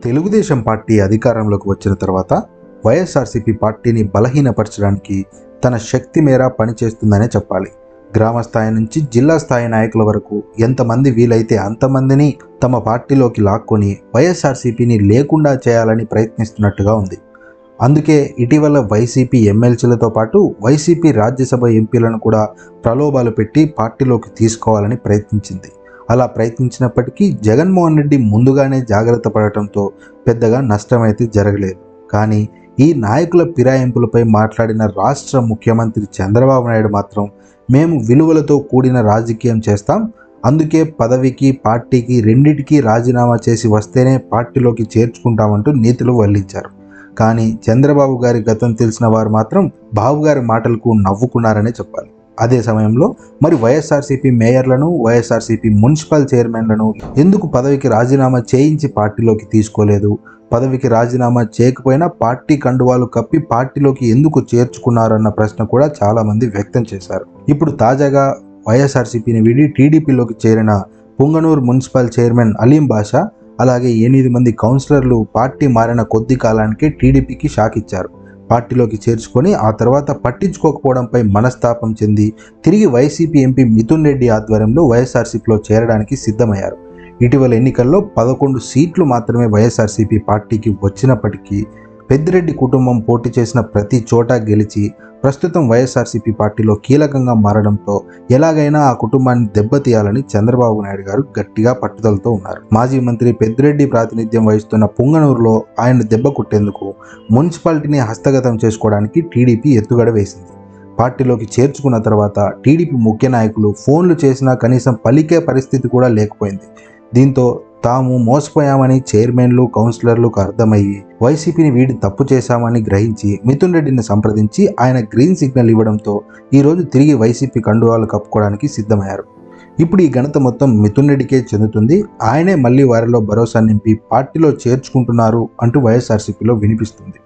Telugu Desam party అధికారంలోకి వచ్చిన తర్వాత వైఎస్ఆర్సీపీ పార్టీని బలహీనపరచడానికి తన శక్తి మేర పనిచేస్తుందనే చెప్పాలి. గ్రామ స్థాయి నుంచి జిల్లా స్థాయి నాయకుల వరకు ఎంతమంది వీలైతే అంతమందిని తమ పార్టీలోకి లాక్కొని వైఎస్ఆర్సీపీని లేకుండా చేయాలని ప్రయత్నిస్తున్నట్టుగా ఉంది. అందుకే ఇటీవల వైసీపీ ఎమ్మెల్సీలతో పాటు వైసీపీ రాజ్యసభ ఎంపీలను కూడా ప్రలోభాలు పెట్టి పార్టీలోకి తీసుకోవాలని ప్రయత్నించింది. అలా ప్రయత్నించినప్పటికీ జగన్మోహన్ రెడ్డి ముందుగానే జాగ్రత్త పడటంతో పెద్దగా నష్టమైతే జరగలేదు. కానీ ఈ నాయకుల ఫిరాయింపులపై మాట్లాడిన రాష్ట్ర ముఖ్యమంత్రి చంద్రబాబు నాయుడు మాత్రం మేము విలువలతో కూడిన రాజకీయం చేస్తాం, అందుకే పదవికి పార్టీకి రెండిటికీ రాజీనామా చేసి వస్తేనే పార్టీలోకి చేర్చుకుంటామంటూ నీతులు వల్లించారు. కానీ చంద్రబాబు గారి గతం తెలిసిన వారు మాత్రం బాబు గారి మాటలకు నవ్వుకున్నారనే చెప్పాలి. అదే సమయంలో మరి వైఎస్ఆర్సీపీ మేయర్లను, వైఎస్ఆర్సీపీ మున్సిపల్ చైర్మన్లను ఎందుకు పదవికి రాజీనామా చేయించి పార్టీలోకి తీసుకోలేదు, పదవికి రాజీనామా చేయకపోయినా పార్టీ కండువాలు కప్పి పార్టీలోకి ఎందుకు చేర్చుకున్నారన్న ప్రశ్న కూడా చాలామంది వ్యక్తం చేశారు. ఇప్పుడు తాజాగా వైఎస్ఆర్సీపీని వీడి టీడీపీలోకి చేరిన పుంగనూరు మున్సిపల్ చైర్మన్ అలీం బాషా, అలాగే 8 మంది కౌన్సిలర్లు పార్టీ మారిన కొద్ది కాలానికే టీడీపీకి షాక్ ఇచ్చారు. పార్టీలోకి చేర్చుకొని ఆ తర్వాత పట్టించుకోకపోవడంపై మనస్తాపం చెంది తిరిగి వైసీపీ ఎంపీ మిథున్ రెడ్డి ఆధ్వర్యంలో వైఎస్ఆర్సీపీలో చేరడానికి సిద్ధమయ్యారు. ఇటీవల ఎన్నికల్లో 11 సీట్లు మాత్రమే వైఎస్ఆర్సీపీ పార్టీకి వచ్చినప్పటికీ పెద్దిరెడ్డి కుటుంబం పోటీ చేసిన ప్రతి చోట గెలిచి ప్రస్తుతం వైఎస్ఆర్సీపీ పార్టీలో కీలకంగా మారడంతో ఎలాగైనా ఆ కుటుంబాన్ని దెబ్బతీయాలని చంద్రబాబు నాయుడు గారు గట్టిగా పట్టుదలతో ఉన్నారు. మాజీ మంత్రి పెద్దిరెడ్డి ప్రాతినిధ్యం వహిస్తున్న పుంగనూరులో ఆయన దెబ్బ కొట్టేందుకు మున్సిపాలిటీని హస్తగతం చేసుకోవడానికి టీడీపీ ఎత్తుగడ వేసింది. పార్టీలోకి చేర్చుకున్న తర్వాత టీడీపీ ముఖ్య నాయకులు ఫోన్లు చేసినా కనీసం పలికే పరిస్థితి కూడా లేకపోయింది. దీంతో తాము మోసపోయామని చైర్మన్లు, కౌన్సిలర్లకు అర్థమయ్యి వైసీపీని వీడి తప్పు చేశామని గ్రహించి మిథున్ రెడ్డిని సంప్రదించి ఆయన గ్రీన్ సిగ్నల్ ఇవ్వడంతో ఈరోజు తిరిగి వైసీపీ కండువాలు కప్పుకోవడానికి సిద్ధమయ్యారు. ఇప్పుడు ఈ ఘనత మొత్తం మిథున్ రెడ్డికే చెందుతుంది. ఆయనే మళ్ళీ వారిలో భరోసా నింపి పార్టీలో చేర్చుకుంటున్నారు అంటూ వైఎస్ఆర్సీపీలో వినిపిస్తుంది.